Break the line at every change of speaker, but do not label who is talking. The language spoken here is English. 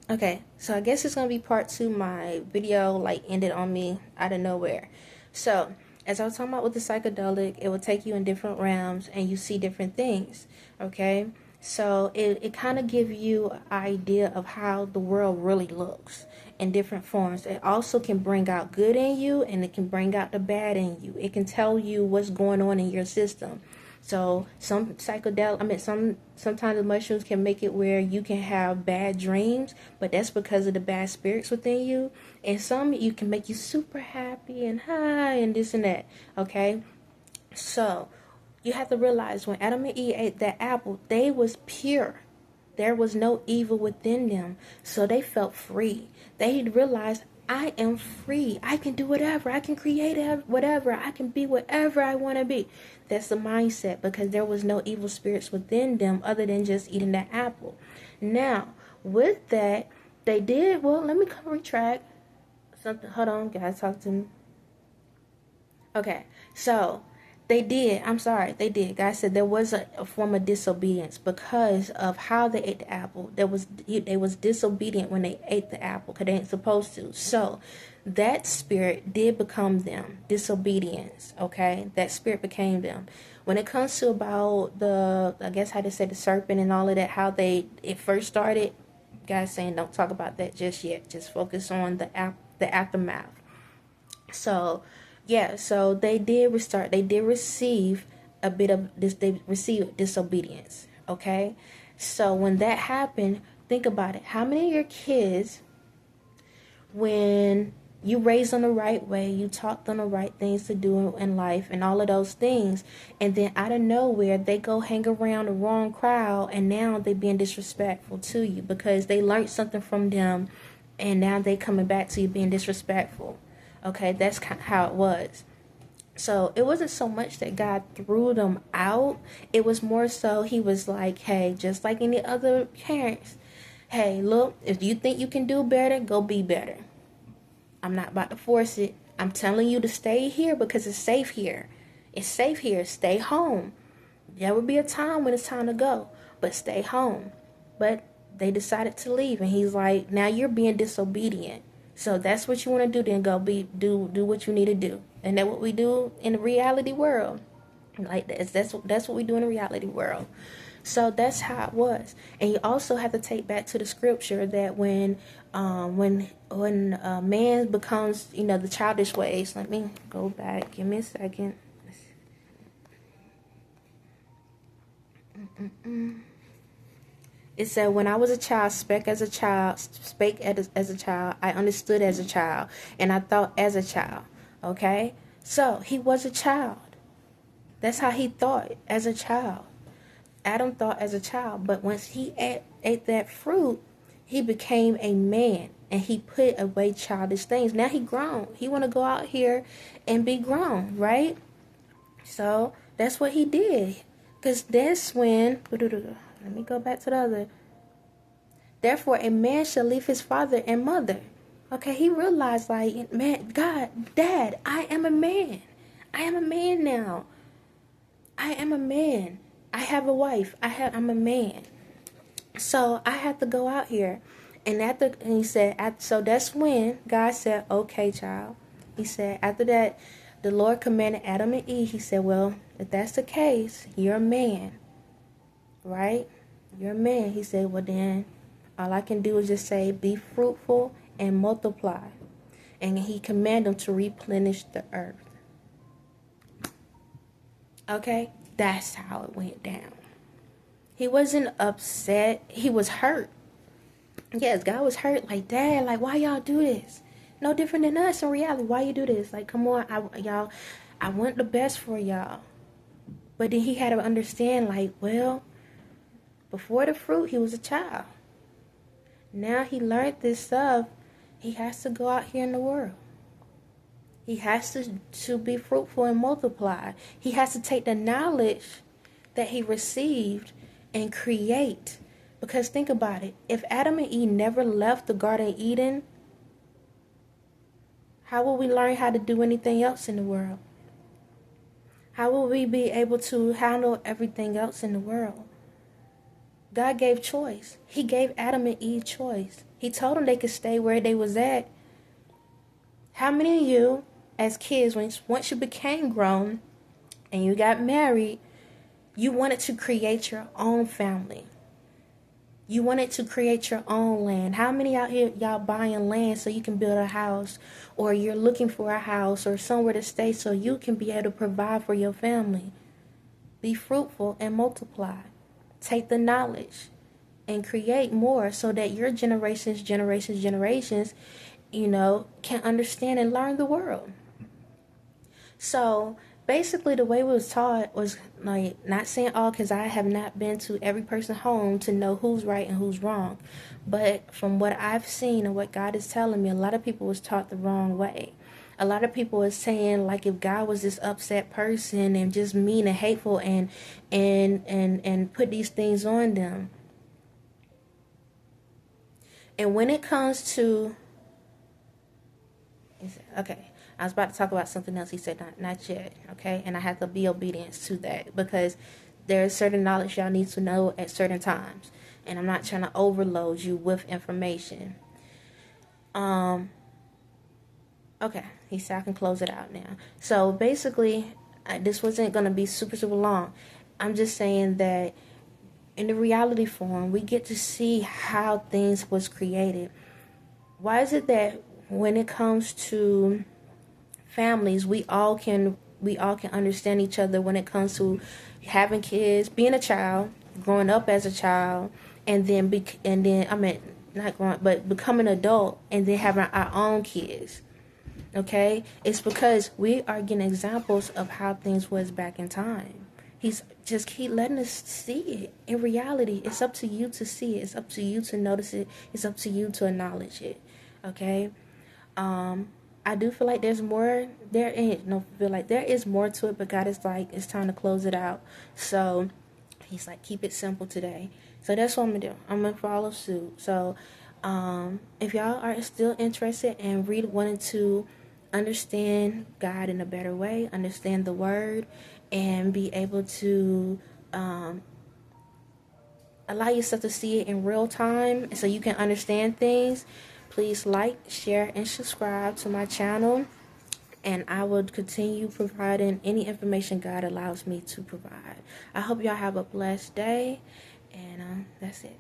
Okay, so I guess it's gonna be part two. My video like ended on me out of nowhere. So as I was talking about with the psychedelic, it will take you in different realms and you see different things. Okay, so it kind of give you an idea of how the world really looks in different forms. It also can bring out good in you and it can bring out the bad in you. It can tell you what's going on in your system. So some psychedelic, I mean, sometimes the mushrooms can make it where you can have bad dreams, but that's because of the bad spirits within you. And some you can make you super happy and high and this and that. Okay, so you have to realize when Adam and Eve ate that apple, they was pure. There was no evil within them. So they felt free. They realized, I am free. I can do whatever. I can create whatever. I can be whatever I want to be. That's the mindset because there was no evil spirits within them other than just eating that apple. Now, with that, they did, well, let me retract something. Hold on, guys, talk to me. Okay, so they did. I'm sorry, they did. God said there was a form of disobedience because of how they ate the apple. They was disobedient when they ate the apple because they ain't supposed to. So that spirit did become them. Disobedience. Okay, that spirit became them. When it comes to about the, I guess how to say the serpent and all of that, how it first started. God's saying don't talk about that just yet. Just focus on the aftermath. So, yeah, so they did restart. They did receive a bit of this. They received disobedience. Okay, so when that happened, think about it. How many of your kids, when you raised them the right way, you taught them the right things to do in life, and all of those things, and then out of nowhere they go hang around the wrong crowd, and now they being disrespectful to you because they learned something from them, and now they coming back to you being disrespectful. Okay, that's how it was. So it wasn't so much that God threw them out. It was more so he was like, hey, just like any other parents, hey, look, if you think you can do better, go be better. I'm not about to force it. I'm telling you to stay here because it's safe here. It's safe here. Stay home. There will be a time when it's time to go, but stay home. But they decided to leave, and he's like, now you're being disobedient. So that's what you want to do. Then go do what you need to do, and that's what we do in the reality world. Like that's what we do in the reality world. So that's how it was. And you also have to take back to the scripture that when man becomes, the childish ways. Let me go back. Give me a second. It said, when I was a child, spake as a child, I understood as a child, and I thought as a child. Okay? So, he was a child. That's how he thought, as a child. Adam thought as a child, but once he ate that fruit, he became a man, and he put away childish things. Now he grown. He want to go out here and be grown, right? So, that's what he did. Because that's when... Let me go back to the other. Therefore, a man shall leave his father and mother. Okay, he realized, like, man, God, Dad, I am a man. I am a man now. I am a man. I have a wife. I'm a man. So I have to go out here. And he said, so that's when God said, okay, child. He said, after that, the Lord commanded Adam and Eve. He said, well, if that's the case, you're a man. Right? You're a man. He said, well then, all I can do is just say, be fruitful and multiply. And he commanded them to replenish the earth. Okay? That's how it went down. He wasn't upset. He was hurt. Yes, God was hurt. Like, Dad, like, why y'all do this? No different than us in reality. Why you do this? Like, come on, I want the best for y'all. But then he had to understand, like, well, before the fruit, he was a child. Now he learned this stuff. He has to go out here in the world. He has to be fruitful and multiply. He has to take the knowledge that he received and create. Because think about it. If Adam and Eve never left the Garden of Eden, how will we learn how to do anything else in the world? How will we be able to handle everything else in the world? God gave choice. He gave Adam and Eve choice. He told them they could stay where they was at. How many of you, as kids, once you became grown and you got married, you wanted to create your own family? You wanted to create your own land. How many out here, y'all buying land so you can build a house, or you're looking for a house or somewhere to stay so you can be able to provide for your family? Be fruitful and multiply. Take the knowledge and create more so that your generations, can understand and learn the world. So basically, the way we was taught was, like, not saying all, because I have not been to every person's home to know who's right and who's wrong. But from what I've seen and what God is telling me, a lot of people was taught the wrong way. A lot of people is saying, like, if God was this upset person and just mean and hateful and put these things on them. And when it comes to, okay, I was about to talk about something else. He said, not yet, okay? And I have to be obedient to that, because there's certain knowledge y'all need to know at certain times. And I'm not trying to overload you with information. Okay, he said I can close it out now. So basically, this wasn't going to be super long. I'm just saying that in the reality form, we get to see how things was created. Why is it that when it comes to families, we all can understand each other when it comes to having kids, being a child, growing up as a child, and then not growing, but becoming an adult, and then having our own kids? Okay, it's because we are getting examples of how things was back in time. He's just keep letting us see it. In reality, it's up to you to see it. It's up to you to notice it. It's up to you to acknowledge it. Okay. I do feel like there's more. There is more to it, but God is like, it's time to close it out. So he's like, keep it simple today. So that's what I'm gonna do. I'm gonna follow suit. So if y'all are still interested and really wanting to understand God in a better way, understand the word, and be able to allow yourself to see it in real time so you can understand things, please like, share, and subscribe to my channel, and I will continue providing any information God allows me to provide. I hope y'all have a blessed day, and that's it.